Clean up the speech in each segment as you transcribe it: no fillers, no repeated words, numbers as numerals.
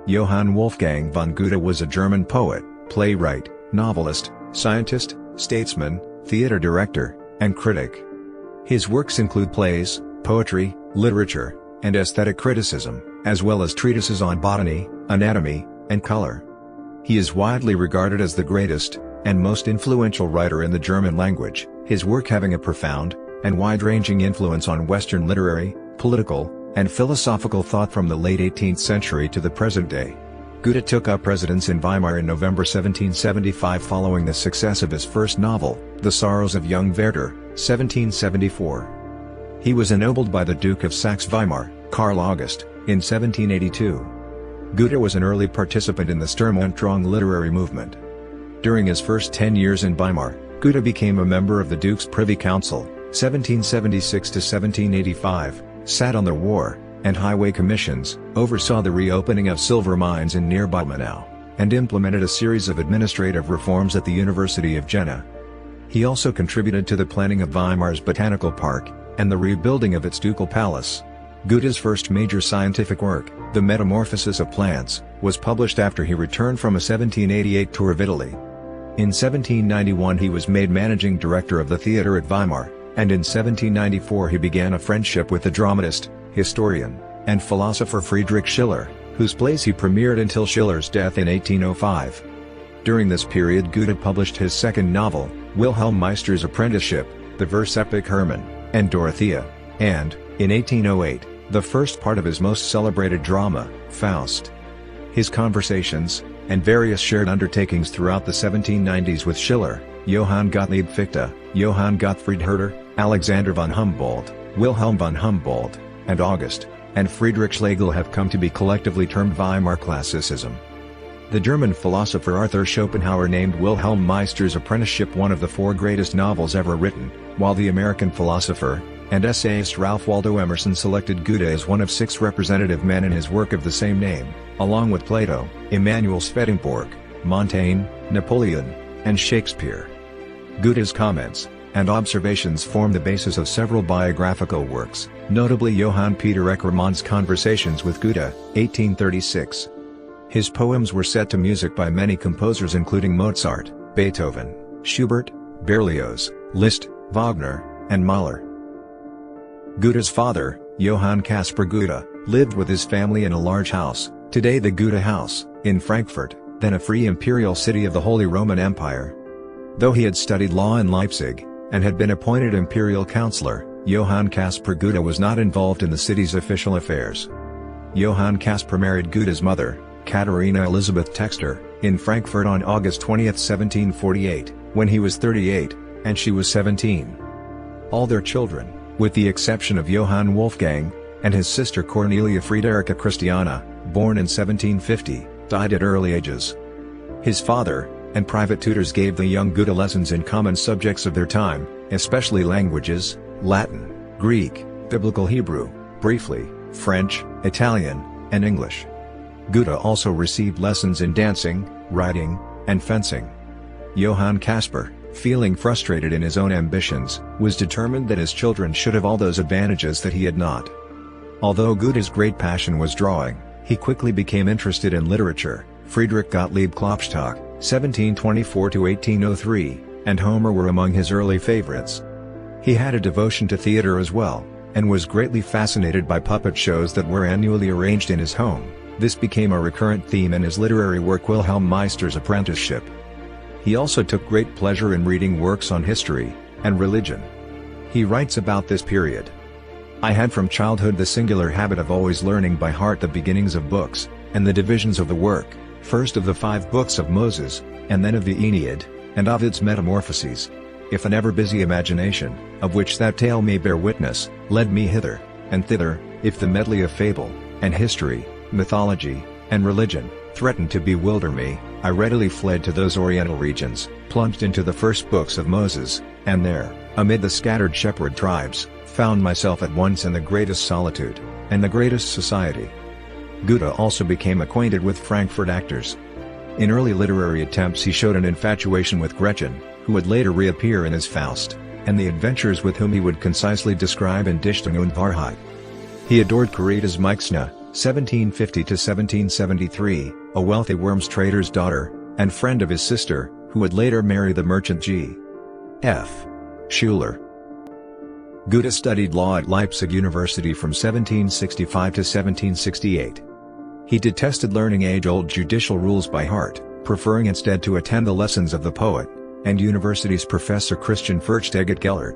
Johann Wolfgang von Goethe was a German poet, playwright, novelist, scientist, statesman, theater director, and critic. His works include plays, poetry, literature, and aesthetic criticism, as well as treatises on botany, anatomy, and color. He is widely regarded as the greatest and most influential writer in the German language, his work having a profound and wide-ranging influence on Western literary, political, and philosophical thought from the late 18th century to the present day. Goethe took up residence in Weimar in November 1775 following the success of his first novel, The Sorrows of Young Werther, 1774. He was ennobled by the Duke of Saxe-Weimar, Karl August, in 1782. Goethe was an early participant in the Sturm and Drang literary movement. During his first 10 years in Weimar, Goethe became a member of the Duke's Privy Council, 1776 to 1785, sat on the War and Highway Commissions, oversaw the reopening of silver mines in nearby Ilmenau, and implemented a series of administrative reforms at the University of Jena. He also contributed to the planning of Weimar's Botanical Park, and the rebuilding of its Ducal Palace. Goethe's first major scientific work, The Metamorphosis of Plants, was published after he returned from a 1788 tour of Italy. In 1791 he was made managing director of the theatre at Weimar, and in 1794 he began a friendship with the dramatist, historian, and philosopher Friedrich Schiller, whose plays he premiered until Schiller's death in 1805. During this period Goethe published his second novel, Wilhelm Meister's Apprenticeship, the verse epic Hermann and Dorothea, and, in 1808, the first part of his most celebrated drama, Faust. His conversations, and various shared undertakings throughout the 1790s with Schiller, Johann Gottlieb Fichte, Johann Gottfried Herder, Alexander von Humboldt, Wilhelm von Humboldt, and August, and Friedrich Schlegel have come to be collectively termed Weimar Classicism. The German philosopher Arthur Schopenhauer named Wilhelm Meister's Apprenticeship one of the 4 greatest novels ever written, while the American philosopher and essayist Ralph Waldo Emerson selected Goethe as one of 6 representative men in his work of the same name, along with Plato, Emanuel Swedenborg, Montaigne, Napoleon, and Shakespeare. Goethe's comments and observations form the basis of several biographical works, notably Johann Peter Eckermann's Conversations with Goethe, 1836. His poems were set to music by many composers including Mozart, Beethoven, Schubert, Berlioz, Liszt, Wagner, and Mahler. Goethe's father, Johann Caspar Goethe, lived with his family in a large house, today the Goethe House, in Frankfurt, then a free imperial city of the Holy Roman Empire. Though he had studied law in Leipzig, and had been appointed imperial counselor, Johann Caspar Goethe was not involved in the city's official affairs. Johann Caspar married Goethe's mother, Katharina Elisabeth Texter, in Frankfurt on August 20, 1748, when he was 38, and she was 17. All their children, with the exception of Johann Wolfgang, and his sister Cornelia Friederike Christiana, born in 1750, died at early ages. His father and private tutors gave the young Goethe lessons in common subjects of their time, especially languages, Latin, Greek, Biblical Hebrew, briefly, French, Italian, and English. Goethe also received lessons in dancing, writing, and fencing. Johann Caspar, feeling frustrated in his own ambitions, was determined that his children should have all those advantages that he had not. Although Goethe's great passion was drawing, he quickly became interested in literature. Friedrich Gottlieb Klopstock, 1724–1803, and Homer were among his early favorites. He had a devotion to theater as well, and was greatly fascinated by puppet shows that were annually arranged in his home. This became a recurrent theme in his literary work Wilhelm Meister's Apprenticeship. He also took great pleasure in reading works on history and religion. He writes about this period. I had from childhood the singular habit of always learning by heart the beginnings of books, and the divisions of the work, first of the 5 books of Moses, and then of the Aeneid, and Ovid's Metamorphoses. If an ever-busy imagination, of which that tale may bear witness, led me hither and thither, if the medley of fable, and history, mythology, and religion, threatened to bewilder me, I readily fled to those oriental regions, plunged into the first books of Moses, and there, amid the scattered shepherd tribes, found myself at once in the greatest solitude, and the greatest society. Goethe also became acquainted with Frankfurt actors. In early literary attempts he showed an infatuation with Gretchen, who would later reappear in his Faust, and the adventures with whom he would concisely describe in Dichtung und Wahrheit. He adored Caritas Meixner, 1750–1773, a wealthy Worms trader's daughter, and friend of his sister, who would later marry the merchant G.F. Schuler. Goethe studied law at Leipzig University from 1765 to 1768. He detested learning age-old judicial rules by heart, preferring instead to attend the lessons of the poet, and university's professor Christian Furchtegget Gellert.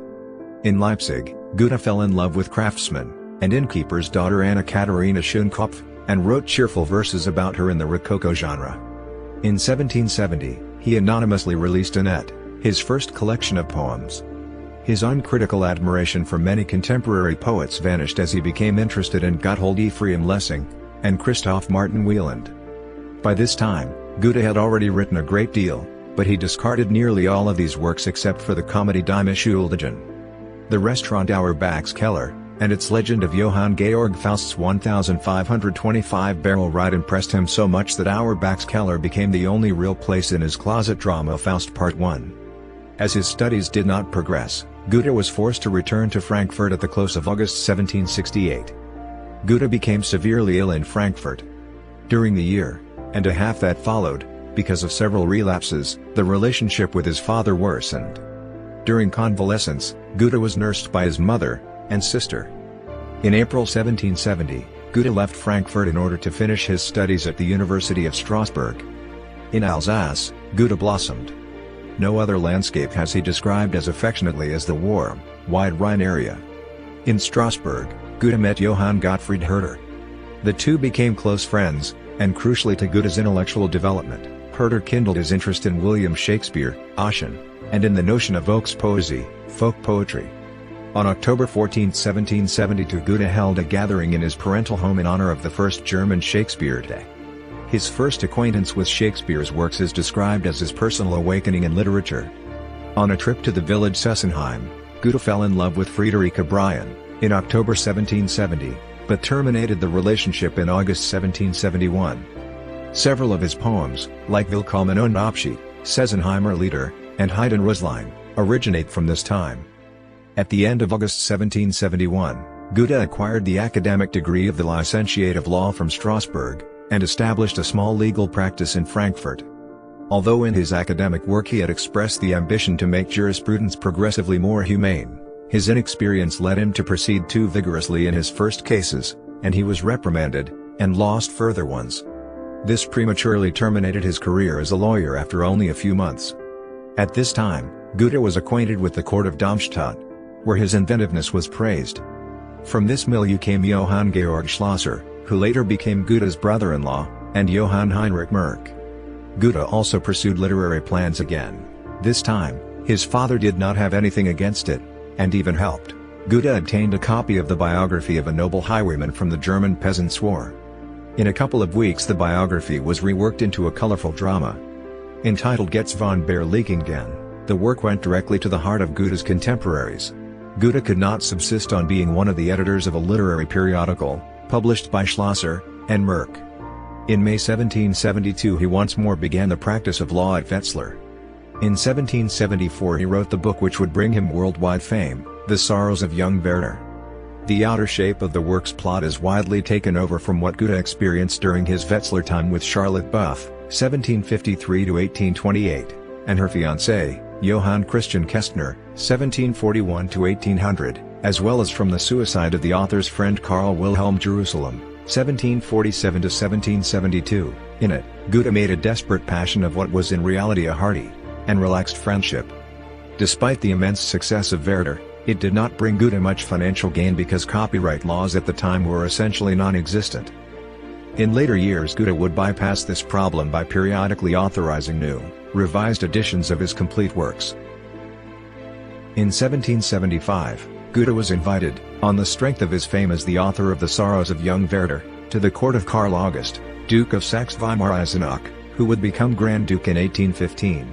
In Leipzig, Goethe fell in love with craftsman and innkeeper's daughter Anna Katharina Schönkopf, and wrote cheerful verses about her in the Rococo genre. In 1770, he anonymously released Annette, his first collection of poems. His uncritical admiration for many contemporary poets vanished as he became interested in Gotthold Ephraim Lessing and Christoph Martin Wieland. By this time, Goethe had already written a great deal, but he discarded nearly all of these works except for the comedy Die Mischuldigen. The restaurant Auerbach's Keller, and its legend of Johann Georg Faust's 1525-barrel ride impressed him so much that Auerbach's Keller became the only real place in his closet drama Faust Part 1. As his studies did not progress, Goethe was forced to return to Frankfurt at the close of August 1768. Goethe became severely ill in Frankfurt. During the year and a half that followed, because of several relapses, the relationship with his father worsened. During convalescence, Goethe was nursed by his mother and sister. In April 1770, Goethe left Frankfurt in order to finish his studies at the University of Strasbourg. In Alsace, Goethe blossomed. No other landscape has he described as affectionately as the warm, wide Rhine area. In Strasbourg, Goethe met Johann Gottfried Herder. The two became close friends, and crucially to Goethe's intellectual development, Herder kindled his interest in William Shakespeare, Ossian, and in the notion of Volkspoesie, folk poetry. On October 14, 1772, Goethe held a gathering in his parental home in honor of the first German Shakespeare Day. His first acquaintance with Shakespeare's works is described as his personal awakening in literature. On a trip to the village Sessenheim, Goethe fell in love with Friederike Bryan in October 1770, but terminated the relationship in August 1771. Several of his poems, like Willkommen und Abschied, Sessenheimer Lieder, and Heiden Röslein, originate from this time. At the end of August 1771, Goethe acquired the academic degree of the Licentiate of Law from Strasbourg, and established a small legal practice in Frankfurt. Although in his academic work he had expressed the ambition to make jurisprudence progressively more humane, his inexperience led him to proceed too vigorously in his first cases, and he was reprimanded, and lost further ones. This prematurely terminated his career as a lawyer after only a few months. At this time, Goethe was acquainted with the court of Darmstadt, where his inventiveness was praised. From this milieu came Johann Georg Schlosser, who later became Goethe's brother-in-law, and Johann Heinrich Merck. Goethe also pursued literary plans again. This time, his father did not have anything against it, and even helped. Goethe obtained a copy of the biography of a noble highwayman from the German Peasants' War. In a couple of weeks the biography was reworked into a colorful drama. Entitled Getz von Berlichingen, the work went directly to the heart of Goethe's contemporaries. Goethe could not subsist on being one of the editors of a literary periodical, published by Schlosser and Merck. In May 1772 he once more began the practice of law at Wetzlar. In 1774 he wrote the book which would bring him worldwide fame, The Sorrows of Young Werther. The outer shape of the work's plot is widely taken over from what Goethe experienced during his Wetzlar time with Charlotte Buff, 1753–1828, and her fiancé, Johann Christian Kestner, 1741–1800, as well as from the suicide of the author's friend Karl Wilhelm Jerusalem, 1747–1772. In it, Goethe made a desperate passion of what was in reality a hearty and relaxed friendship. Despite the immense success of Werther, it did not bring Goethe much financial gain because copyright laws at the time were essentially non-existent. In later years Goethe would bypass this problem by periodically authorizing new, revised editions of his complete works. In 1775, Goethe was invited, on the strength of his fame as the author of The Sorrows of Young Werther, to the court of Karl August, Duke of Saxe-Weimar-Eisenach, who would become Grand Duke in 1815.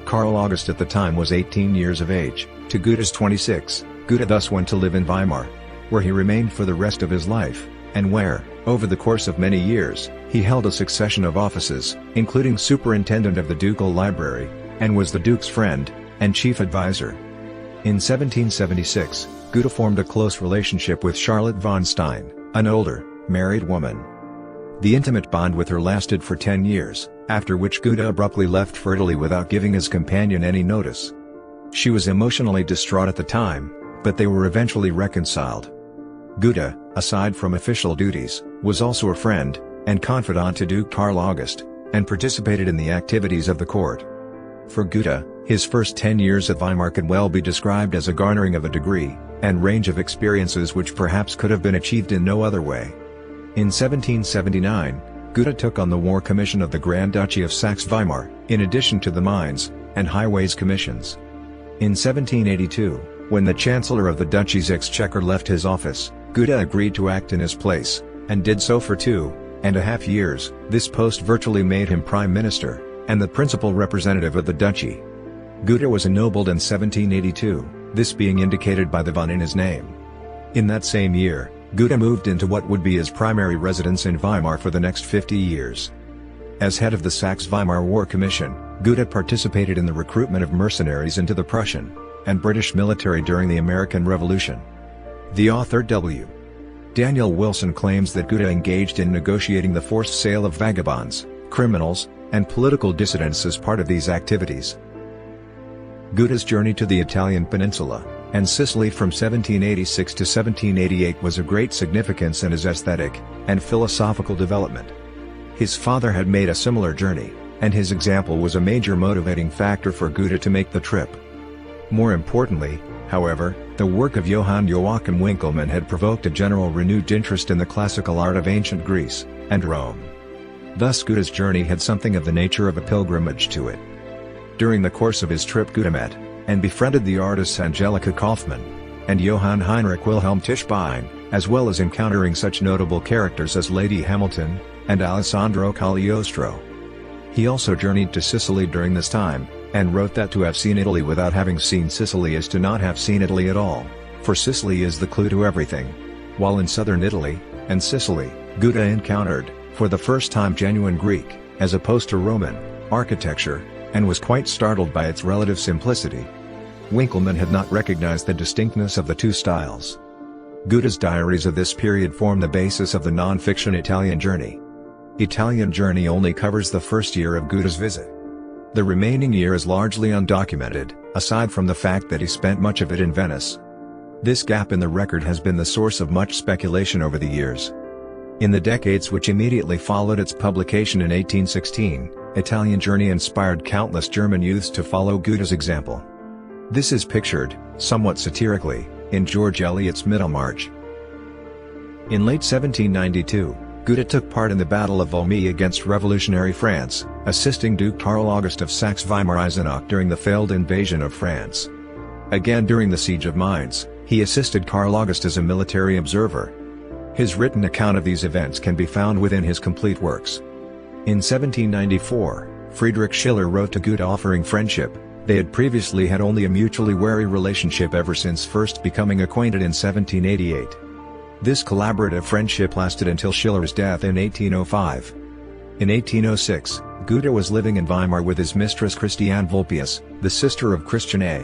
Karl August at the time was 18 years of age, to Goethe's 26, Goethe thus went to live in Weimar, where he remained for the rest of his life, and where, over the course of many years, he held a succession of offices, including superintendent of the Ducal Library, and was the Duke's friend and chief advisor. In 1776, Goethe formed a close relationship with Charlotte von Stein, an older, married woman. The intimate bond with her lasted for 10 years, after which Goethe abruptly left for Italy without giving his companion any notice. She was emotionally distraught at the time, but they were eventually reconciled. Goethe, aside from official duties, was also a friend and confidant to Duke Karl August, and participated in the activities of the court. For Goethe, his first 10 years at Weimar could well be described as a garnering of a degree and range of experiences which perhaps could have been achieved in no other way. In 1779, Goethe took on the War Commission of the Grand Duchy of Saxe-Weimar, in addition to the Mines and Highways Commissions. In 1782, when the Chancellor of the Duchy's Exchequer left his office, Goethe agreed to act in his place, and did so for 2.5 years. This post virtually made him Prime Minister, and the principal representative of the duchy. Goethe was ennobled in 1782, this being indicated by the von in his name. In that same year, Goethe moved into what would be his primary residence in Weimar for the next 50 years. As head of the Saxe-Weimar War Commission, Goethe participated in the recruitment of mercenaries into the Prussian and British military during the American Revolution. The author W. Daniel Wilson claims that Goethe engaged in negotiating the forced sale of vagabonds, criminals, and political dissidents as part of these activities. Goethe's journey to the Italian peninsula and Sicily from 1786 to 1788 was of great significance in his aesthetic and philosophical development. His father had made a similar journey, and his example was a major motivating factor for Goethe to make the trip. More importantly, however, the work of Johann Joachim Winckelmann had provoked a general renewed interest in the classical art of ancient Greece and Rome. Thus Goethe's journey had something of the nature of a pilgrimage to it. During the course of his trip Goethe met and befriended the artists Angelica Kaufmann and Johann Heinrich Wilhelm Tischbein, as well as encountering such notable characters as Lady Hamilton and Alessandro Cagliostro. He also journeyed to Sicily during this time, and wrote that to have seen Italy without having seen Sicily is to not have seen Italy at all, for Sicily is the clue to everything. While in southern Italy and Sicily, Goethe encountered, for the first time, genuine Greek, as opposed to Roman, architecture, and was quite startled by its relative simplicity. Winckelmann had not recognized the distinctness of the two styles. Goethe's diaries of this period form the basis of the non-fiction Italian Journey. Italian Journey only covers the first year of Goethe's visit. The remaining year is largely undocumented, aside from the fact that he spent much of it in Venice. This gap in the record has been the source of much speculation over the years. In the decades which immediately followed its publication in 1816, Italian Journey inspired countless German youths to follow Goethe's example. This is pictured, somewhat satirically, in George Eliot's Middlemarch. In late 1792, Goethe took part in the Battle of Valmy against revolutionary France, assisting Duke Karl August of Saxe-Weimar-Eisenach during the failed invasion of France. Again during the Siege of Mainz, he assisted Karl August as a military observer. His written account of these events can be found within his complete works. In 1794, Friedrich Schiller wrote to Goethe offering friendship. They had previously had only a mutually wary relationship ever since first becoming acquainted in 1788. This collaborative friendship lasted until Schiller's death in 1805. In 1806, Goethe was living in Weimar with his mistress Christiane Vulpius, the sister of Christian A.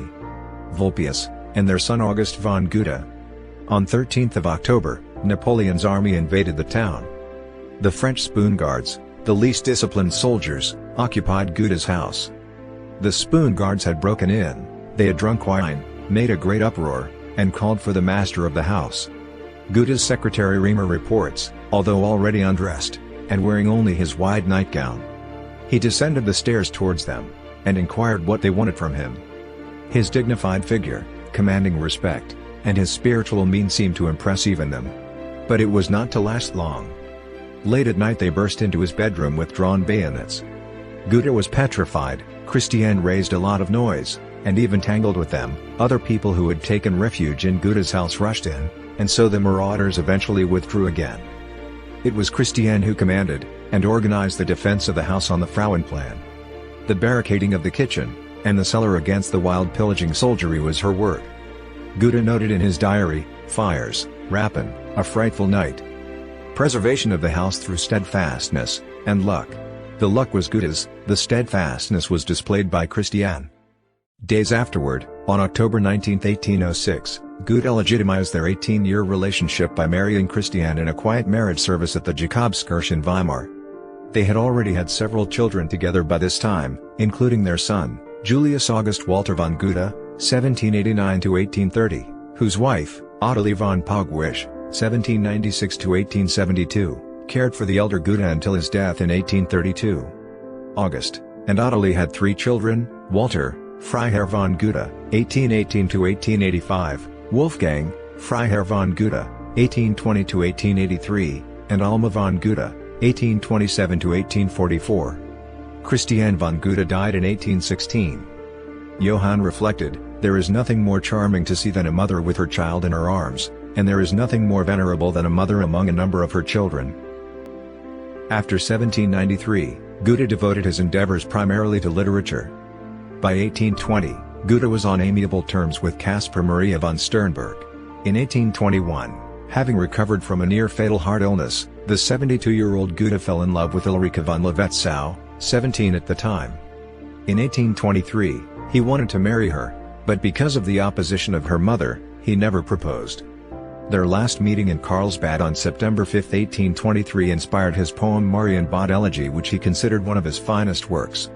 Vulpius, and their son August von Goethe. On 13th of October, Napoleon's army invaded the town. The French Spoon Guards, the least disciplined soldiers, occupied Goethe's house. The Spoon Guards had broken in, they had drunk wine, made a great uproar, and called for the master of the house. Goethe's secretary Riemer reports, although already undressed, and wearing only his wide nightgown, he descended the stairs towards them, and inquired what they wanted from him. His dignified figure, commanding respect, and his spiritual mien seemed to impress even them. But it was not to last long. Late at night they burst into his bedroom with drawn bayonets. Goethe was petrified. Christiane raised a lot of noise, and even tangled with them. Other people who had taken refuge in Goethe's house rushed in, and so the marauders eventually withdrew again. It was Christiane who commanded, and organized the defense of the house on the Frauenplan. The barricading of the kitchen, and the cellar against the wild pillaging soldiery was her work. Goethe noted in his diary, "Fires, rapine, a frightful night. Preservation of the house through steadfastness, and luck." The luck was Goethe's, the steadfastness was displayed by Christiane. Days afterward, On October 19, 1806, Goethe legitimized their 18-year relationship by marrying Christiane in a quiet marriage service at the Jakobskirche in Weimar. They had already had several children together by this time, including their son, Julius August Walter von Goethe, 1789–1830, whose wife, Ottilie von Pogwisch, 1796–1872, cared for the elder Goethe until his death in 1832. August and Ottilie had 3 children: Walter, Freiherr von Goethe, 1818–1885, Wolfgang, Freiherr von Goethe, 1820–1883, and Alma von Goethe, 1827–1844. Christiane von Goethe died in 1816. Johann reflected, "There is nothing more charming to see than a mother with her child in her arms, and there is nothing more venerable than a mother among a number of her children." After 1793, Goethe devoted his endeavors primarily to literature. By 1820, Goethe was on amiable terms with Caspar Maria von Sternberg. In 1821, having recovered from a near-fatal heart illness, the 72-year-old Goethe fell in love with Ulrike von Levetzow, 17 at the time. In 1823, he wanted to marry her, but because of the opposition of her mother, he never proposed. Their last meeting in Carlsbad on September 5, 1823 inspired his poem Marienbad Elegy, which he considered one of his finest works.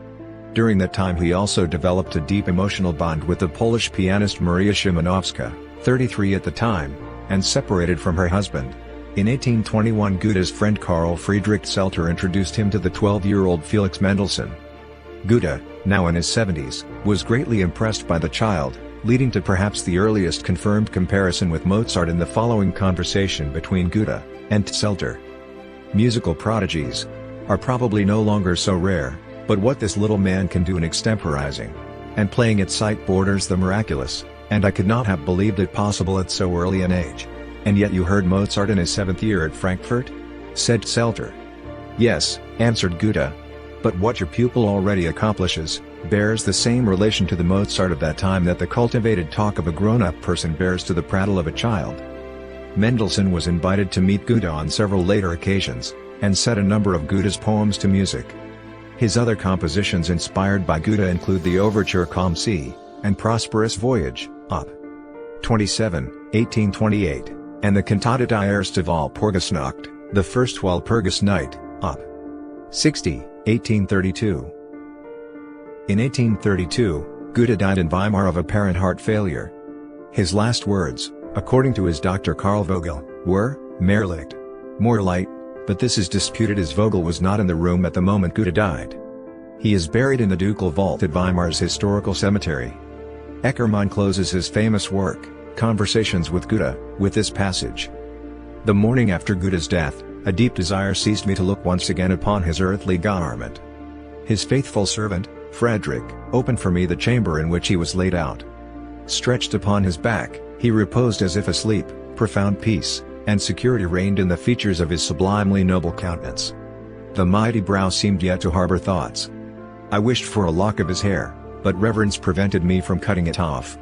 During that time he also developed a deep emotional bond with the Polish pianist Maria Szymanowska, 33 at the time, and separated from her husband. In 1821 Goethe's friend Carl Friedrich Zelter introduced him to the 12-year-old Felix Mendelssohn. Goethe, now in his 70s, was greatly impressed by the child, leading to perhaps the earliest confirmed comparison with Mozart in the following conversation between Goethe and Zelter. Musical prodigies are probably no longer so rare, but what this little man can do in extemporizing and playing at sight borders the miraculous, and I could not have believed it possible at so early an age. And yet you heard Mozart in his 7th year at Frankfurt? Said Zelter. Yes, answered Goethe. But what your pupil already accomplishes, bears the same relation to the Mozart of that time that the cultivated talk of a grown-up person bears to the prattle of a child. Mendelssohn was invited to meet Goethe on several later occasions, and set a number of Goethe's poems to music. His other compositions inspired by Goethe include the overture Calm Sea, and Prosperous Voyage, Op. 27, 1828, and the Cantata die erste Walpurgisnacht, the first Walpurgis night, Op. 60, 1832. In 1832, Goethe died in Weimar of apparent heart failure. His last words, according to his doctor Karl Vogel, were, "Mehr Licht." More light, but this is disputed as Vogel was not in the room at the moment Goethe died. He is buried in the Ducal Vault at Weimar's historical cemetery. Eckermann closes his famous work, Conversations with Goethe, with this passage. "The morning after Goethe's death, a deep desire seized me to look once again upon his earthly garment. His faithful servant, Frederick, opened for me the chamber in which he was laid out. Stretched upon his back, he reposed as if asleep. Profound peace and security reigned in the features of his sublimely noble countenance. The mighty brow seemed yet to harbor thoughts. I wished for a lock of his hair, but reverence prevented me from cutting it off.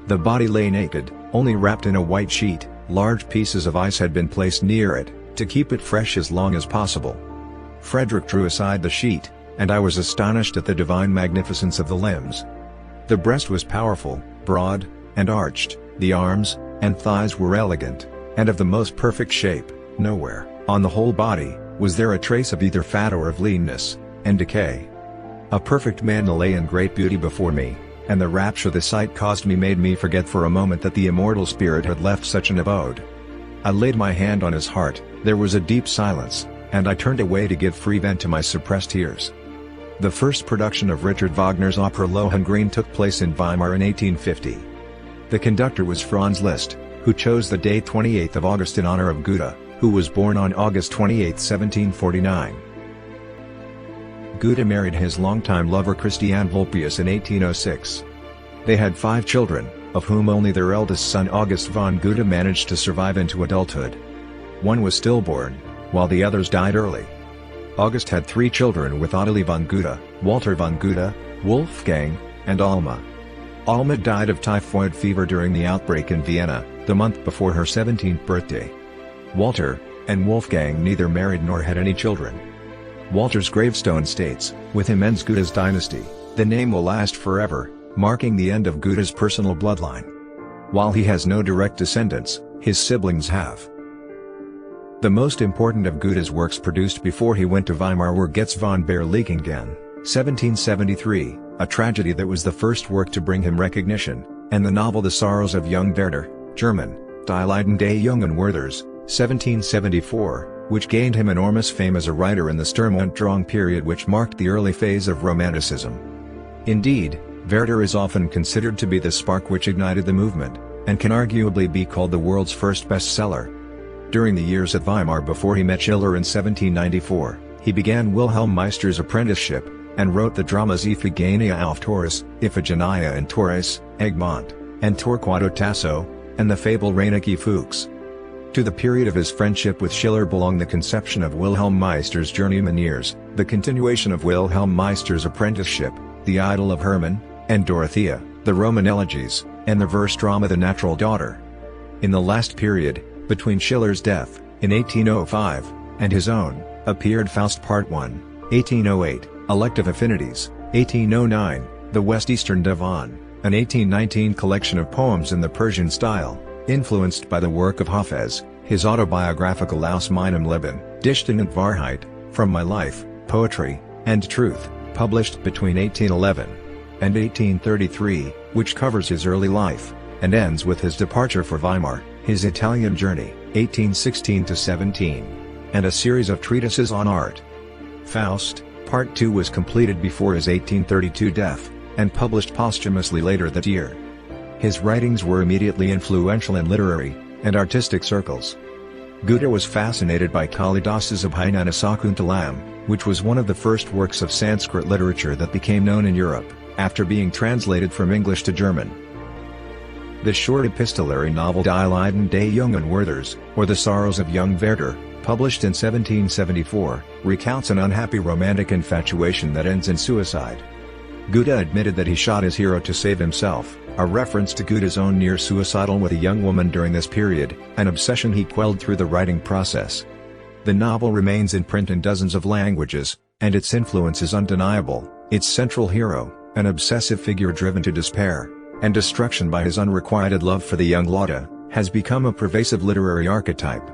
The body lay naked, only wrapped in a white sheet. Large pieces of ice had been placed near it, to keep it fresh as long as possible. Frederick drew aside the sheet, and I was astonished at the divine magnificence of the limbs. The breast was powerful, broad, and arched, the arms and thighs were elegant, and of the most perfect shape. Nowhere, on the whole body, was there a trace of either fat or of leanness and decay. A perfect man lay in great beauty before me, and the rapture the sight caused me made me forget for a moment that the immortal spirit had left such an abode. I laid my hand on his heart, there was a deep silence, and I turned away to give free vent to my suppressed tears." The first production of Richard Wagner's opera Lohengrin took place in Weimar in 1850. The conductor was Franz Liszt, who chose the date 28th of August in honor of Goethe, who was born on August 28, 1749. Goethe married his longtime lover Christiane Vulpius in 1806. They had 5 children, of whom only their eldest son August von Goethe managed to survive into adulthood. One was stillborn, while the others died early. August had 3 children with Ottilie von Goethe, Walter von Goethe, Wolfgang, and Alma. Alma died of typhoid fever during the outbreak in Vienna, the month before her 17th birthday. Walter and Wolfgang neither married nor had any children. Walter's gravestone states, "With him ends Goethe's dynasty, the name will last forever, marking the end of Goethe's personal bloodline. While he has no direct descendants, his siblings have. The most important of Goethe's works produced before he went to Weimar were Getz von Berlichingen, 1773, a tragedy that was the first work to bring him recognition, and the novel The Sorrows of Young Werther, German, Die Leiden des jungen Werthers, 1774, which gained him enormous fame as a writer in the Sturm und Drang period, which marked the early phase of Romanticism. Indeed, Werther is often considered to be the spark which ignited the movement, and can arguably be called the world's first bestseller. During the years at Weimar before he met Schiller in 1794, he began Wilhelm Meister's apprenticeship, and wrote the dramas Iphigenia auf Taurus, Iphigenia in Taurus, Egmont, and Torquato Tasso, and the fable Reineke Fuchs. To the period of his friendship with Schiller belong the conception of Wilhelm Meister's journeyman years, the continuation of Wilhelm Meister's apprenticeship, The Idyll of Hermann, and Dorothea, the Roman elegies, and the verse drama The Natural Daughter. In the last period, between Schiller's death, in 1805, and his own, appeared Faust Part 1, 1808, Elective Affinities, 1809, The West-Eastern Divan, an 1819 collection of poems in the Persian style, influenced by the work of Hafez, his autobiographical Aus meinem Leben, Dichtung und Wahrheit, From My Life, Poetry, and Truth, published between 1811 and 1833, which covers his early life, and ends with his departure for Weimar, his Italian journey, 1816–17, and a series of treatises on art. Faust, Part 2 was completed before his 1832 death, and published posthumously later that year. His writings were immediately influential in literary and artistic circles. Goethe was fascinated by Kalidas's Abhinanasakuntalam, which was one of the first works of Sanskrit literature that became known in Europe, after being translated from English to German. The short epistolary novel Die Leiden des jungen Werthers, or The Sorrows of Young Werther, published in 1774, recounts an unhappy romantic infatuation that ends in suicide. Goethe admitted that he shot his hero to save himself, a reference to Goethe's own near-suicidal with a young woman during this period, an obsession he quelled through the writing process. The novel remains in print in dozens of languages, and its influence is undeniable. Its central hero, an obsessive figure driven to despair and destruction by his unrequited love for the young Lotte, has become a pervasive literary archetype.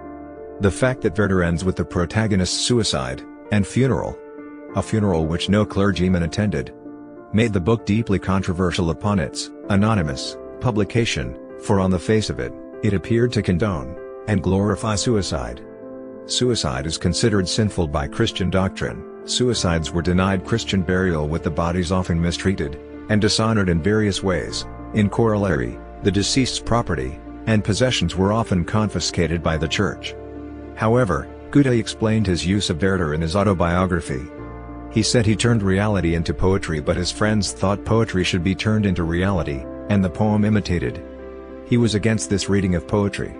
The fact that Werther ends with the protagonist's suicide and funeral, a funeral which no clergyman attended, made the book deeply controversial upon its anonymous publication, for on the face of it, it appeared to condone and glorify suicide. Suicide is considered sinful by Christian doctrine. Suicides were denied Christian burial, with the bodies often mistreated and dishonored in various ways. In corollary, the deceased's property and possessions were often confiscated by the church. However, Goethe explained his use of Werther in his autobiography. He said he turned reality into poetry, but his friends thought poetry should be turned into reality, and the poem imitated. He was against this reading of poetry.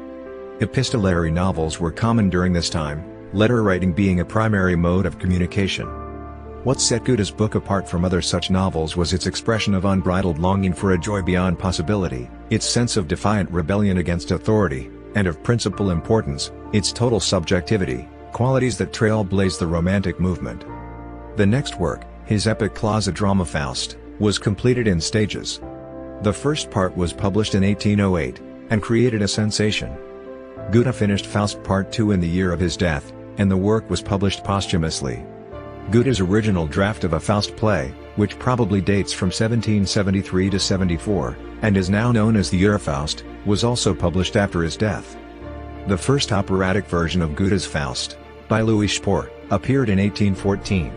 Epistolary novels were common during this time, letter writing being a primary mode of communication. What set Goethe's book apart from other such novels was its expression of unbridled longing for a joy beyond possibility, its sense of defiant rebellion against authority, and of principal importance, its total subjectivity, qualities that trailblazed the Romantic movement. The next work, his epic closet drama Faust, was completed in stages. The first part was published in 1808, and created a sensation. Goethe finished Faust Part 2 in the year of his death, and the work was published posthumously. Goethe's original draft of a Faust play, which probably dates from 1773 to 74, and is now known as the Urfaust, was also published after his death. The first operatic version of Goethe's Faust, by Louis Spohr, appeared in 1814.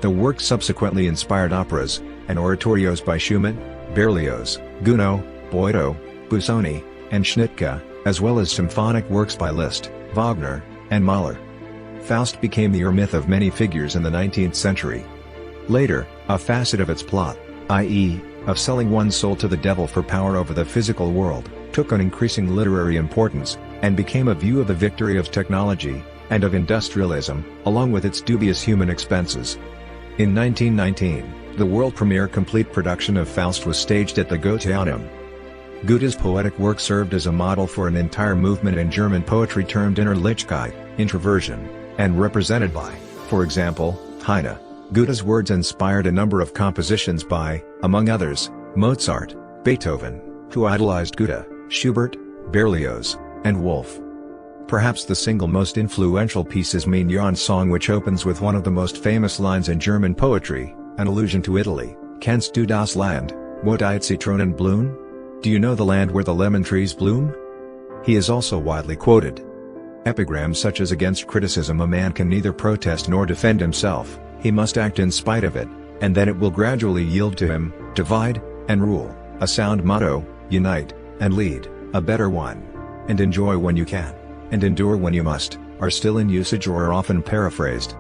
The work subsequently inspired operas and oratorios by Schumann, Berlioz, Gounod, Boito, Busoni, and Schnittke, as well as symphonic works by Liszt, Wagner, and Mahler. Faust became the myth of many figures in the 19th century. Later, a facet of its plot, i.e., of selling one's soul to the devil for power over the physical world, took on increasing literary importance, and became a view of the victory of technology, and of industrialism, along with its dubious human expenses. In 1919, the world premiere complete production of Faust was staged at the Goetheanum. Goethe's poetic work served as a model for an entire movement in German poetry termed Innerlichkeit, introversion, and represented by, for example, Heine. Goethe's words inspired a number of compositions by, among others, Mozart, Beethoven, who idolized Goethe, Schubert, Berlioz, and Wolf. Perhaps the single most influential piece is Mein Jan song, which opens with one of the most famous lines in German poetry, an allusion to Italy: "Kennst du das Land, wo die Zitronen blühen?" Do you know the land where the lemon trees bloom? He is also widely quoted. Epigrams such as "Against criticism a man can neither protest nor defend himself, he must act in spite of it, and then it will gradually yield to him, divide, and rule," a sound motto, "Unite, and lead, a better one," and "Enjoy when you can, and endure when you must," are still in usage or are often paraphrased.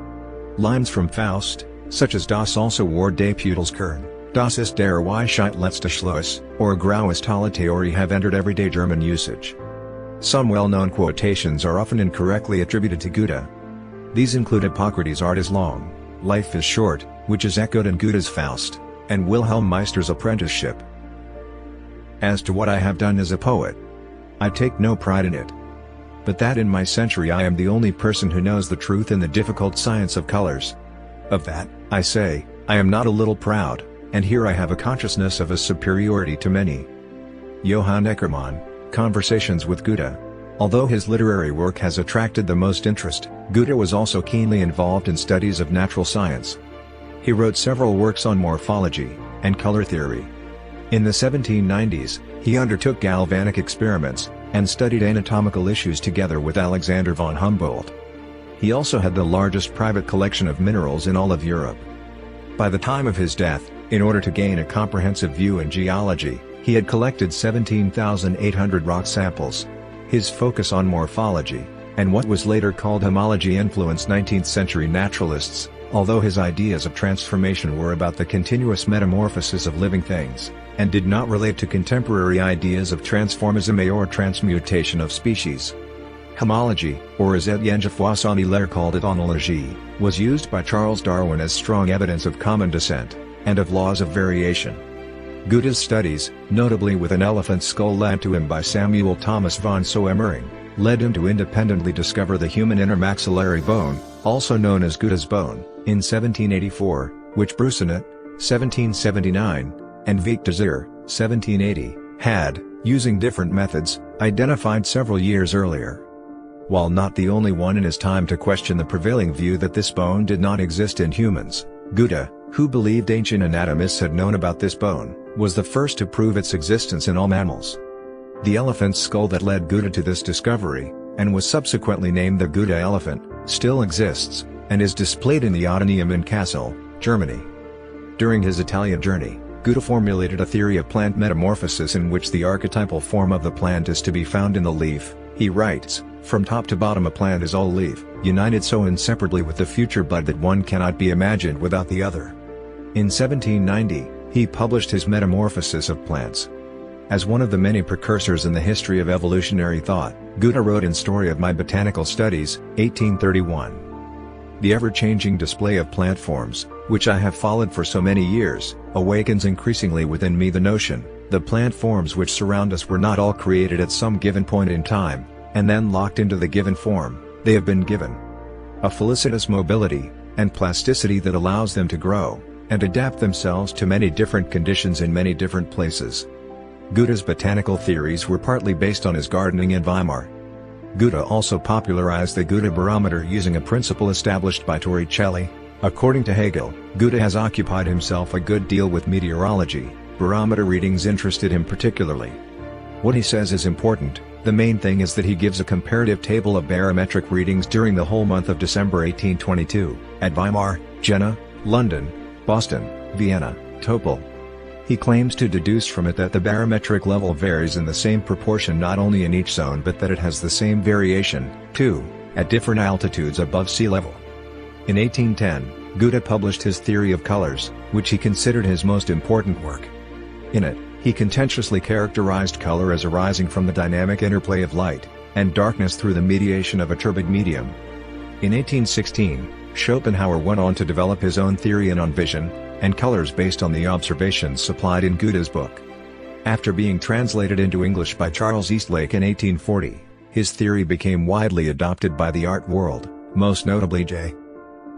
Lines from Faust, such as "Das also war des Pudels Kern, das ist der Weisheit letzter Schluss," or "Graues tolle Theorie" have entered everyday German usage. Some well-known quotations are often incorrectly attributed to Goethe. These include Hippocrates' "Art is long, life is short," which is echoed in Goethe's Faust, and Wilhelm Meister's Apprenticeship. As to what I have done as a poet, I take no pride in it. But that in my century I am the only person who knows the truth in the difficult science of colors. Of that, I say, I am not a little proud, and here I have a consciousness of a superiority to many. Johann Eckermann, Conversations with Goethe. Although his literary work has attracted the most interest, Goethe was also keenly involved in studies of natural science. He wrote several works on morphology and color theory. In the 1790s, he undertook galvanic experiments, and studied anatomical issues together with Alexander von Humboldt. He also had the largest private collection of minerals in all of Europe. By the time of his death, in order to gain a comprehensive view in geology, he had collected 17,800 rock samples. His focus on morphology, and what was later called homology, influenced 19th-century naturalists, although his ideas of transformation were about the continuous metamorphosis of living things, and did not relate to contemporary ideas of transformism or transmutation of species. Homology, or as Etienne Geoffroy Hilaire called it, onologie, was used by Charles Darwin as strong evidence of common descent, and of laws of variation. Goethe's studies, notably with an elephant skull lent to him by Samuel Thomas von Soemmering, led him to independently discover the human inner maxillary bone, also known as Goethe's bone, in 1784, which Brussenet, 1779, and Victor 1780, had, using different methods, identified several years earlier. While not the only one in his time to question the prevailing view that this bone did not exist in humans, Goethe, who believed ancient anatomists had known about this bone, was the first to prove its existence in all mammals. The elephant skull that led Goethe to this discovery, and was subsequently named the Goethe elephant, still exists, and is displayed in the Odeneum in Kassel, Germany. During his Italian journey, Goethe formulated a theory of plant metamorphosis in which the archetypal form of the plant is to be found in the leaf. He writes, "From top to bottom a plant is all leaf, united so inseparably with the future bud that one cannot be imagined without the other." In 1790, he published his Metamorphosis of Plants. As one of the many precursors in the history of evolutionary thought, Goethe wrote in Story of My Botanical Studies, 1831. The ever-changing display of plant forms, which I have followed for so many years, awakens increasingly within me the notion, the plant forms which surround us were not all created at some given point in time, and then locked into the given form, they have been given a felicitous mobility, and plasticity that allows them to grow, and adapt themselves to many different conditions in many different places. Goethe's botanical theories were partly based on his gardening in Weimar. Goethe also popularized the Goethe barometer using a principle established by Torricelli. According to Hegel, Goethe has occupied himself a good deal with meteorology. Barometer readings interested him particularly. What he says is important. The main thing is that he gives a comparative table of barometric readings during the whole month of December 1822, at Weimar, Jena, London, Boston, Vienna, Topol. He claims to deduce from it that the barometric level varies in the same proportion not only in each zone but that it has the same variation, too, at different altitudes above sea level. In 1810, Goethe published his Theory of Colors, which he considered his most important work. In it, he contentiously characterized color as arising from the dynamic interplay of light and darkness through the mediation of a turbid medium. In 1816, Schopenhauer went on to develop his own theory on vision and colors based on the observations supplied in Goethe's book. After being translated into English by Charles Eastlake in 1840, his theory became widely adopted by the art world, most notably J.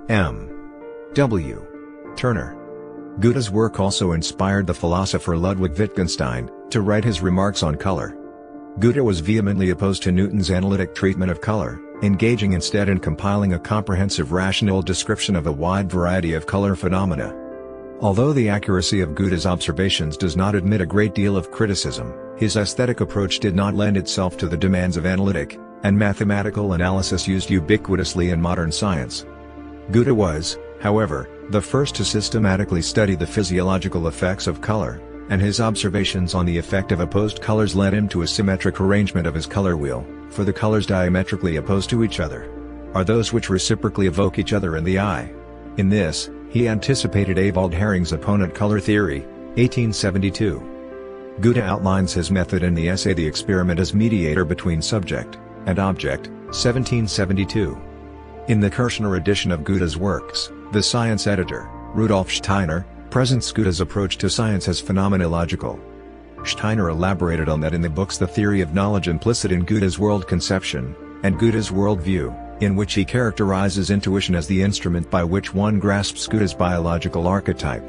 M. W. Turner. Goethe's work also inspired the philosopher Ludwig Wittgenstein to write his remarks on color. Goethe was vehemently opposed to Newton's analytic treatment of color, engaging instead in compiling a comprehensive rational description of a wide variety of color phenomena. Although the accuracy of Goethe's observations does not admit a great deal of criticism, his aesthetic approach did not lend itself to the demands of analytic and mathematical analysis used ubiquitously in modern science. Goethe was, however, the first to systematically study the physiological effects of color, and his observations on the effect of opposed colors led him to a symmetric arrangement of his color wheel, for the colors diametrically opposed to each other are those which reciprocally evoke each other in the eye. In this, he anticipated Ewald Hering's opponent color theory, 1872. Goethe outlines his method in the essay The Experiment as Mediator Between Subject and Object, 1772. In the Kirchner edition of Goethe's works, the science editor, Rudolf Steiner, presents Goethe's approach to science as phenomenological. Steiner elaborated on that in the books The Theory of Knowledge Implicit in Goethe's World Conception, and Goethe's World View, in which he characterizes intuition as the instrument by which one grasps Goethe's biological archetype.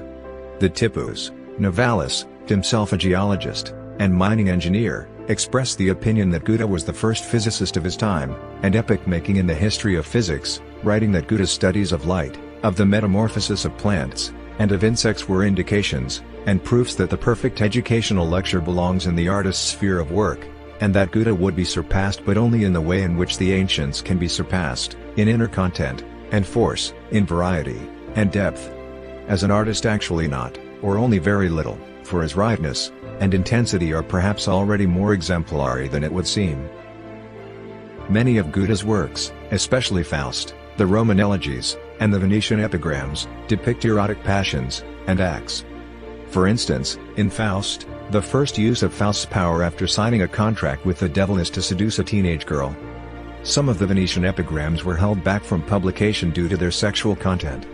The typos, novelist, himself a geologist, and mining engineer, expressed the opinion that Goethe was the first physicist of his time, and epoch-making in the history of physics, writing that Goethe's studies of light, of the metamorphosis of plants, and of insects were indications, and proofs that the perfect educational lecture belongs in the artist's sphere of work, and that Goethe would be surpassed but only in the way in which the ancients can be surpassed, in inner content, and force, in variety, and depth. As an artist actually not, or only very little, for his ripeness and intensity are perhaps already more exemplary than it would seem. Many of Goethe's works, especially Faust, the Roman elegies, and the Venetian epigrams, depict erotic passions and acts. For instance, in Faust, the first use of Faust's power after signing a contract with the devil is to seduce a teenage girl. Some of the Venetian epigrams were held back from publication due to their sexual content.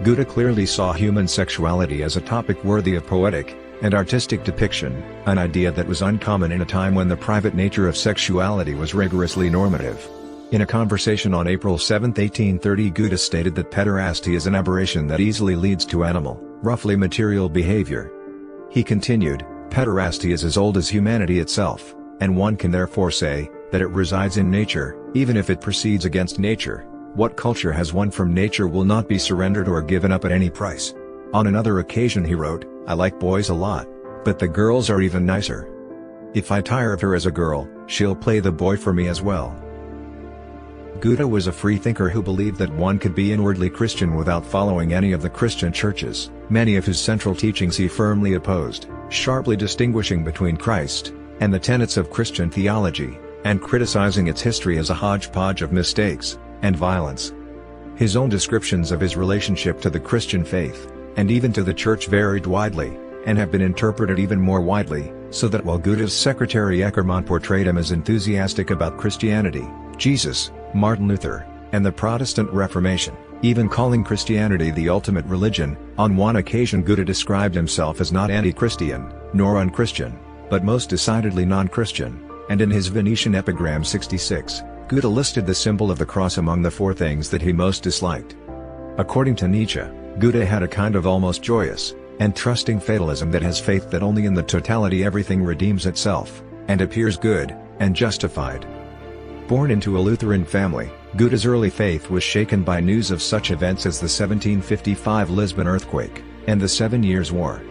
Goethe clearly saw human sexuality as a topic worthy of poetic and artistic depiction, an idea that was uncommon in a time when the private nature of sexuality was rigorously normative. In a conversation on April 7, 1830, Goethe stated that pederasty is an aberration that easily leads to animal, roughly material behavior. He continued, "Pederasty is as old as humanity itself, and one can therefore say that it resides in nature, even if it proceeds against nature. What culture has won from nature will not be surrendered or given up at any price." On another occasion he wrote, "I like boys a lot, but the girls are even nicer. If I tire of her as a girl, she'll play the boy for me as well." Goethe was a freethinker who believed that one could be inwardly Christian without following any of the Christian churches. Many of his central teachings he firmly opposed, sharply distinguishing between Christ and the tenets of Christian theology, and criticizing its history as a hodgepodge of mistakes and violence. His own descriptions of his relationship to the Christian faith, and even to the church, varied widely, and have been interpreted even more widely, so that while Goethe's secretary Eckermann portrayed him as enthusiastic about Christianity, Jesus, Martin Luther, and the Protestant Reformation, even calling Christianity the ultimate religion, on one occasion Goethe described himself as not anti-Christian, nor unchristian, but most decidedly non-Christian, and in his Venetian epigram 66, Goethe listed the symbol of the cross among the four things that he most disliked. According to Nietzsche, Goethe had a kind of almost joyous and trusting fatalism that has faith that only in the totality everything redeems itself, and appears good and justified. Born into a Lutheran family, Goethe's early faith was shaken by news of such events as the 1755 Lisbon earthquake, and the 7 Years' War.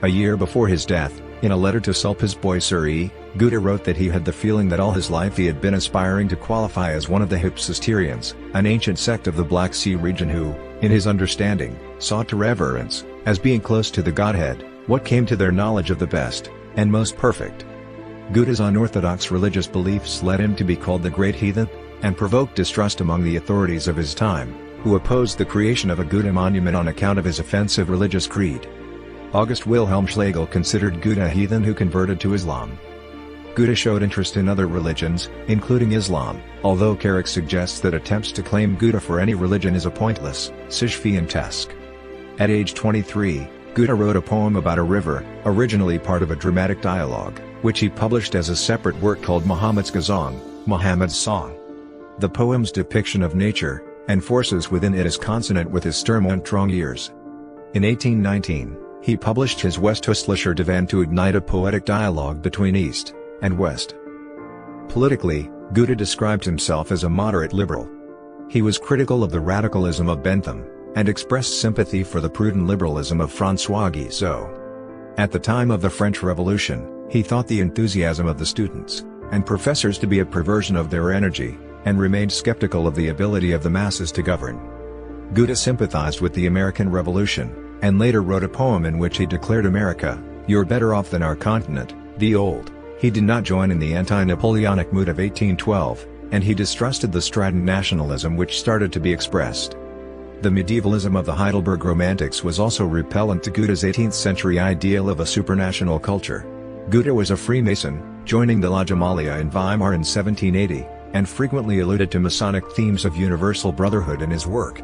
A year before his death, in a letter to Sulpice Boisserie, Goethe wrote that he had the feeling that all his life he had been aspiring to qualify as one of the Hypsisteirians, an ancient sect of the Black Sea region who, in his understanding, sought to reverence, as being close to the Godhead, what came to their knowledge of the best and most perfect. Goethe's unorthodox religious beliefs led him to be called the Great Heathen, and provoked distrust among the authorities of his time, who opposed the creation of a Goethe monument on account of his offensive religious creed. August Wilhelm Schlegel considered Goethe a heathen who converted to Islam. Goethe showed interest in other religions, including Islam, although Carrick suggests that attempts to claim Goethe for any religion is a pointless, Sisyphean task. At age 23, Goethe wrote a poem about a river, originally part of a dramatic dialogue, which he published as a separate work called Muhammad's Ghazong, Muhammad's Song. The poem's depiction of nature and forces within it is consonant with his Sturm und Drang years. In 1819, he published his Westöstlicher Divan to ignite a poetic dialogue between East and West. Politically, Goethe described himself as a moderate liberal. He was critical of the radicalism of Bentham, and expressed sympathy for the prudent liberalism of François Guizot. At the time of the French Revolution, he thought the enthusiasm of the students and professors to be a perversion of their energy, and remained skeptical of the ability of the masses to govern. Goethe sympathized with the American Revolution, and later wrote a poem in which he declared America, "You're better off than our continent, the old." He did not join in the anti-Napoleonic mood of 1812, and he distrusted the strident nationalism which started to be expressed. The medievalism of the Heidelberg Romantics was also repellent to Goethe's 18th-century ideal of a supranational culture. Goethe was a Freemason, joining the Lodge Amalia in Weimar in 1780, and frequently alluded to Masonic themes of universal brotherhood in his work.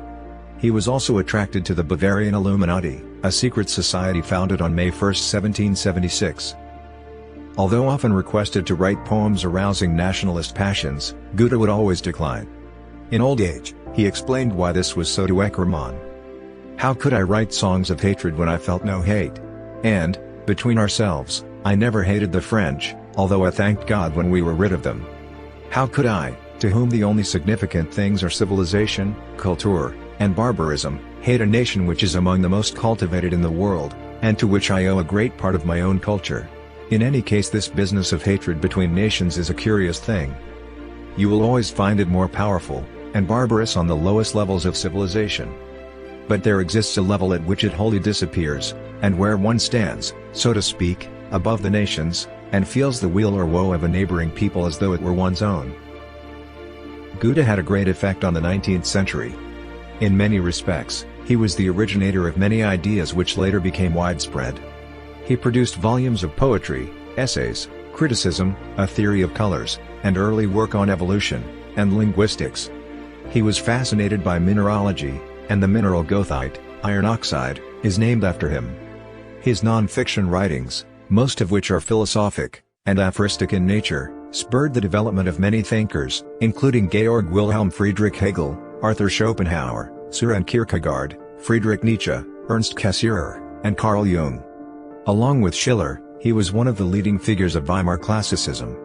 He was also attracted to the Bavarian Illuminati, a secret society founded on May 1, 1776. Although often requested to write poems arousing nationalist passions, Goethe would always decline. In old age, he explained why this was so to Eckermann. "How could I write songs of hatred when I felt no hate? And, between ourselves, I never hated the French, although I thanked God when we were rid of them. How could I, to whom the only significant things are civilization, culture, and barbarism, hate a nation which is among the most cultivated in the world, and to which I owe a great part of my own culture? In any case, this business of hatred between nations is a curious thing. You will always find it more powerful and barbarous on the lowest levels of civilization. But there exists a level at which it wholly disappears, and where one stands, so to speak, above the nations, and feels the weal or woe of a neighboring people as though it were one's own." Goethe had a great effect on the 19th century. In many respects, he was the originator of many ideas which later became widespread. He produced volumes of poetry, essays, criticism, a theory of colors, and early work on evolution and linguistics. He was fascinated by mineralogy, and the mineral goethite, iron oxide, is named after him. His non-fiction writings, most of which are philosophic and aphoristic in nature, spurred the development of many thinkers, including Georg Wilhelm Friedrich Hegel, Arthur Schopenhauer, Søren Kierkegaard, Friedrich Nietzsche, Ernst Cassirer, and Carl Jung. Along with Schiller, he was one of the leading figures of Weimar classicism.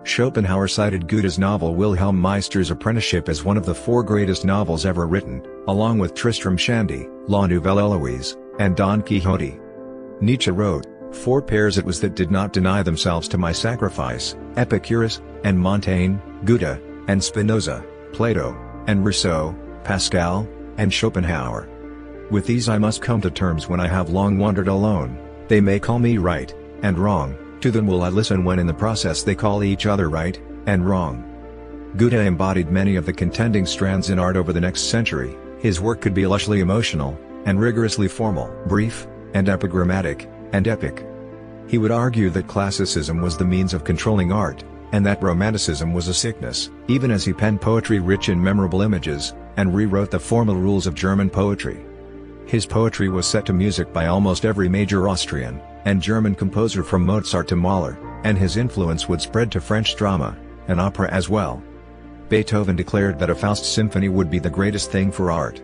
Schopenhauer cited Goethe's novel Wilhelm Meister's Apprenticeship as one of the 4 greatest novels ever written, along with Tristram Shandy, La Nouvelle Héloïse, and Don Quixote. Nietzsche wrote, "4 pairs it was that did not deny themselves to my sacrifice, Epicurus, and Montaigne, Goethe, and Spinoza, Plato, and Rousseau, Pascal, and Schopenhauer. With these I must come to terms when I have long wandered alone. They may call me right and wrong, to them will I listen when in the process they call each other right and wrong." Goethe embodied many of the contending strands in art over the next century. His work could be lushly emotional, and rigorously formal, brief, and epigrammatic, and epic. He would argue that classicism was the means of controlling art, and that romanticism was a sickness, even as he penned poetry rich in memorable images, and rewrote the formal rules of German poetry. His poetry was set to music by almost every major Austrian and German composer from Mozart to Mahler, and his influence would spread to French drama and opera as well. Beethoven declared that a Faust symphony would be the greatest thing for art.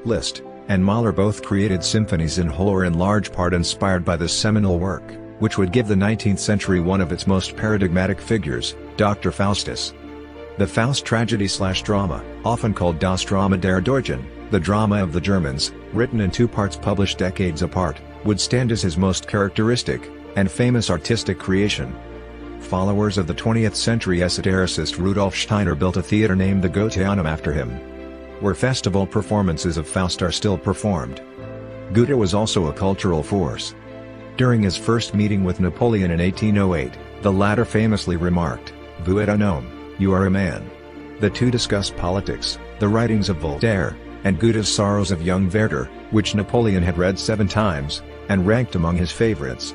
Liszt and Mahler both created symphonies in whole or in large part inspired by this seminal work, which would give the 19th century one of its most paradigmatic figures, Dr. Faustus. The Faust tragedy/drama, often called Das Drama der Deutschen, the drama of the Germans, written in 2 parts published decades apart, would stand as his most characteristic and famous artistic creation. Followers of the 20th century esotericist Rudolf Steiner built a theater named the Goetheanum after him, where festival performances of Faust are still performed. Goethe was also a cultural force. During his first meeting with Napoleon in 1808, the latter famously remarked, "Vous êtes un homme, you are a man." The two discussed politics, the writings of Voltaire, and Goethe's Sorrows of Young Werther, which Napoleon had read 7 times, and ranked among his favorites.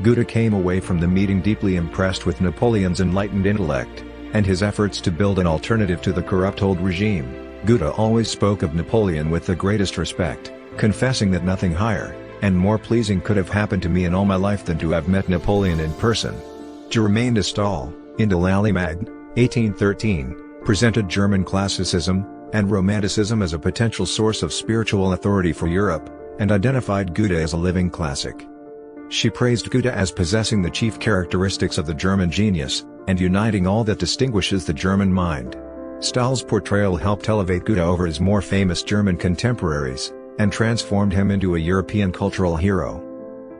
Goethe came away from the meeting deeply impressed with Napoleon's enlightened intellect, and his efforts to build an alternative to the corrupt old regime. Goethe always spoke of Napoleon with the greatest respect, confessing that nothing higher and more pleasing could have happened to me in all my life than to have met Napoleon in person. Germain de Stael, in De l'Allemagne, 1813, presented German classicism and Romanticism as a potential source of spiritual authority for Europe, and identified Goethe as a living classic. She praised Goethe as possessing the chief characteristics of the German genius, and uniting all that distinguishes the German mind. Stahl's portrayal helped elevate Goethe over his more famous German contemporaries, and transformed him into a European cultural hero.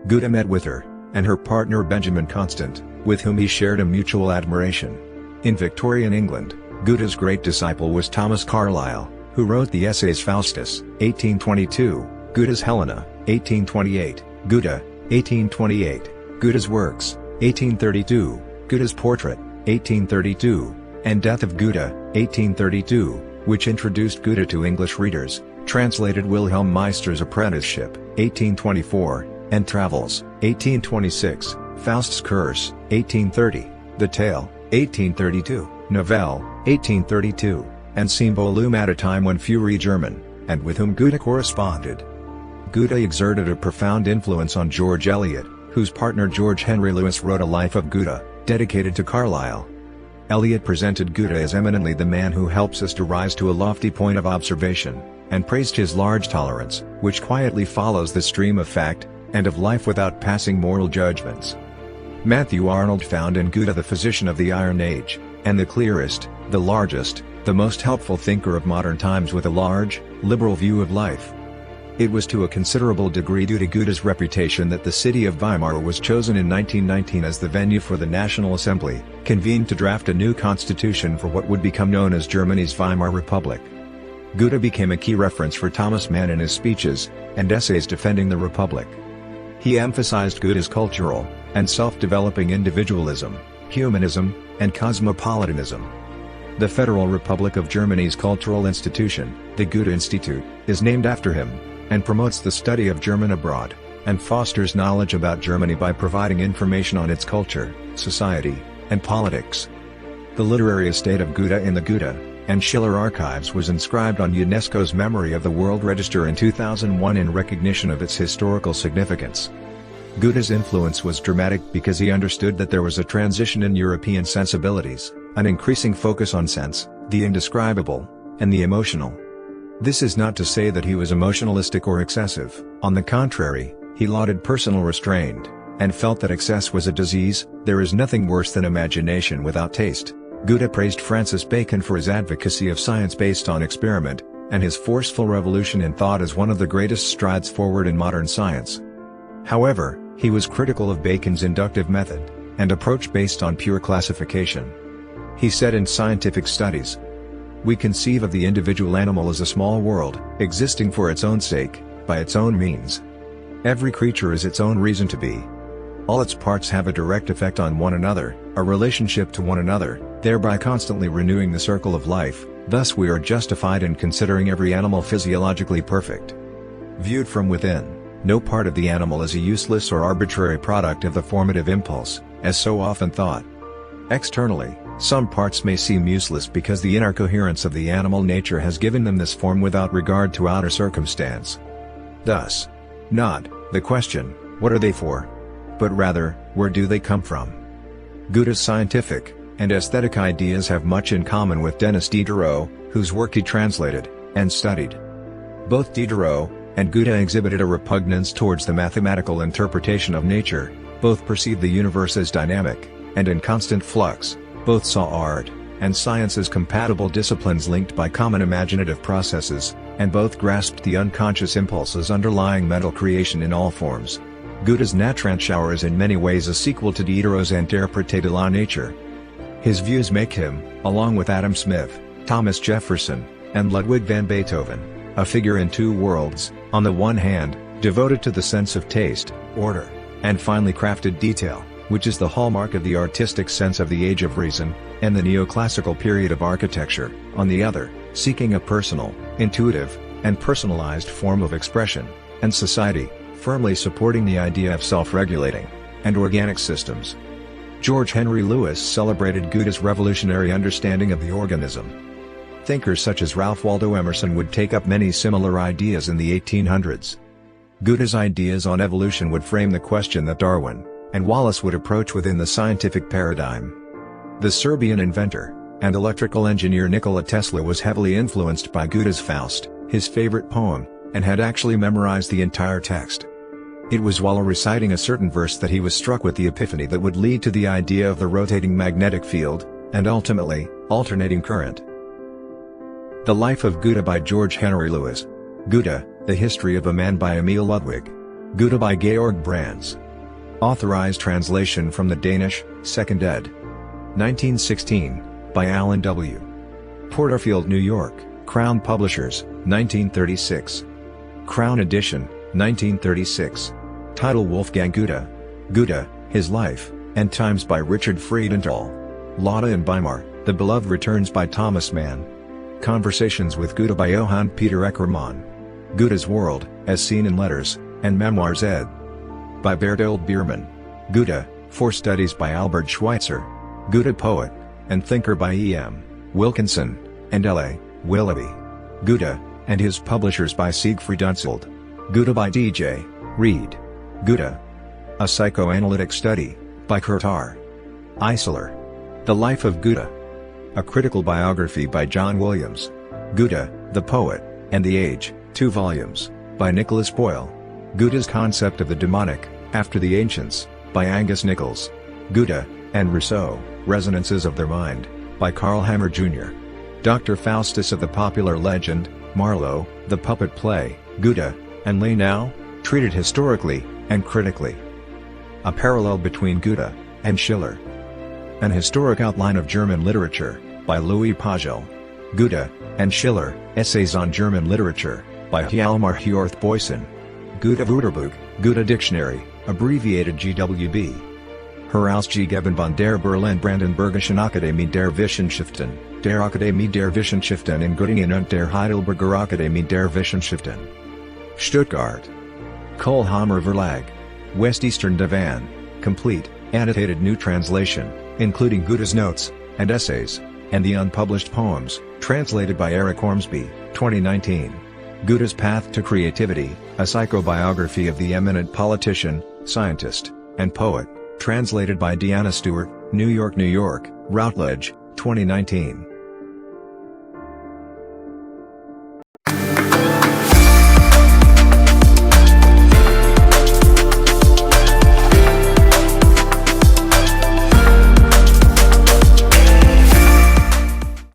Goethe met with her, and her partner Benjamin Constant, with whom he shared a mutual admiration. In Victorian England, Goethe's great disciple was Thomas Carlyle, who wrote the essays Faustus, 1822, Goethe's Helena, 1828, Goethe, 1828, Goethe's Works, 1832, Goethe's Portrait, 1832, and Death of Goethe, 1832, which introduced Goethe to English readers, translated Wilhelm Meister's Apprenticeship, 1824, and Travels, 1826, Faust's Curse, 1830, The Tale, 1832, Novelle, 1832, and Symbolum at a time when few read German, and with whom Goethe corresponded. Goethe exerted a profound influence on George Eliot, whose partner George Henry Lewes wrote a Life of Goethe, dedicated to Carlyle. Eliot presented Goethe as eminently the man who helps us to rise to a lofty point of observation, and praised his large tolerance, which quietly follows the stream of fact, and of life without passing moral judgments. Matthew Arnold found in Goethe the physician of the Iron Age, and the clearest, the largest, the most helpful thinker of modern times with a large, liberal view of life. It was to a considerable degree due to Goethe's reputation that the city of Weimar was chosen in 1919 as the venue for the National Assembly, convened to draft a new constitution for what would become known as Germany's Weimar Republic. Goethe became a key reference for Thomas Mann in his speeches and essays defending the Republic. He emphasized Goethe's cultural and self-developing individualism, humanism, and cosmopolitanism. The Federal Republic of Germany's cultural institution, the Goethe Institute, is named after him, and promotes the study of German abroad, and fosters knowledge about Germany by providing information on its culture, society, and politics. The literary estate of Goethe in the Goethe and Schiller archives was inscribed on UNESCO's Memory of the World Register in 2001 in recognition of its historical significance. Goethe's influence was dramatic because he understood that there was a transition in European sensibilities, an increasing focus on sense, the indescribable, and the emotional. This is not to say that he was emotionalistic or excessive. On the contrary, he lauded personal restraint, and felt that excess was a disease. There is nothing worse than imagination without taste. Goethe praised Francis Bacon for his advocacy of science based on experiment, and his forceful revolution in thought as one of the greatest strides forward in modern science. However, he was critical of Bacon's inductive method, and approach based on pure classification. He said in Scientific Studies, "We conceive of the individual animal as a small world, existing for its own sake, by its own means. Every creature is its own reason to be. All its parts have a direct effect on one another, a relationship to one another, thereby constantly renewing the circle of life. Thus we are justified in considering every animal physiologically perfect. Viewed from within, no part of the animal is a useless or arbitrary product of the formative impulse, as so often thought. Externally, some parts may seem useless because the inner coherence of the animal nature has given them this form without regard to outer circumstance. Thus, not the question, what are they for? But rather, where do they come from?" Goethe's scientific and aesthetic ideas have much in common with Denis Diderot, whose work he translated and studied. Both Diderot and Goethe exhibited a repugnance towards the mathematical interpretation of nature, both perceived the universe as dynamic and in constant flux. Both saw art and science as compatible disciplines linked by common imaginative processes, and both grasped the unconscious impulses underlying mental creation in all forms. Goethe's Natraumschauer is in many ways a sequel to Diderot's Interprète de la Nature. His views make him, along with Adam Smith, Thomas Jefferson, and Ludwig van Beethoven, a figure in two worlds, on the one hand, devoted to the sense of taste, order, and finely crafted detail, which is the hallmark of the artistic sense of the Age of Reason, and the neoclassical period of architecture, on the other, seeking a personal, intuitive, and personalized form of expression, and society, firmly supporting the idea of self-regulating, and organic systems. George Henry Lewes celebrated Goethe's revolutionary understanding of the organism. Thinkers such as Ralph Waldo Emerson would take up many similar ideas in the 1800s. Goethe's ideas on evolution would frame the question that Darwin and Wallace would approach within the scientific paradigm. The Serbian inventor and electrical engineer Nikola Tesla was heavily influenced by Goethe's Faust, his favorite poem, and had actually memorized the entire text. It was while reciting a certain verse that he was struck with the epiphany that would lead to the idea of the rotating magnetic field, and ultimately, alternating current. The Life of Goethe by George Henry Lewis. Goethe, The History of a Man by Emil Ludwig. Goethe by Georg Brandes. Authorized translation from the Danish, 2nd ed. 1916, by Alan W. Porterfield, New York, Crown Publishers, 1936. Crown Edition, 1936. Title: Wolfgang Goethe. Goethe, His Life, and Times by Richard Friedenthal. Lada in Weimar, The Beloved Returns by Thomas Mann. Conversations with Goethe by Johann Peter Eckermann. Goethe's World, as Seen in Letters, and Memoirs ed. by Bertold Biermann. Goethe, Four Studies by Albert Schweitzer. Goethe Poet and Thinker by E.M. Wilkinson, and L.A. Willoughby. Goethe, and His Publishers by Siegfried Unsold. Goethe by D.J. Reed. Goethe, A Psychoanalytic Study, by Kurt R. Eisler. The Life of Goethe. A Critical Biography by John Williams. Goethe, The Poet, and the Age, 2 volumes, by Nicholas Boyle. Goethe's Concept of the Demonic, After the Ancients, by Angus Nichols. Goethe, and Rousseau, Resonances of Their Mind, by Karl Hammer Jr. Dr. Faustus of the Popular Legend, Marlowe, The Puppet Play, Goethe, and Ilmenau, treated historically and critically. A Parallel Between Goethe and Schiller. An Historic Outline of German Literature, by Louis Pagel. Goethe and Schiller, Essays on German Literature, by Hjalmar Hjorth Boysen. Goethe Wörterbuch, Goethe Dictionary, abbreviated GWB. Herausgegeben von der Berlin-Brandenburgischen Akademie der Wissenschaften, der Akademie der Wissenschaften in Göttingen und der Heidelberger Akademie der Wissenschaften. Stuttgart. Kohlhammer Verlag. Westeastern Divan, complete, annotated new translation, including Goethe's notes and essays, and the unpublished poems, translated by Eric Ormsby, 2019. Goethe's Path to Creativity, a psychobiography of the eminent politician, scientist, and poet, translated by Deanna Stewart, New York, Routledge, 2019.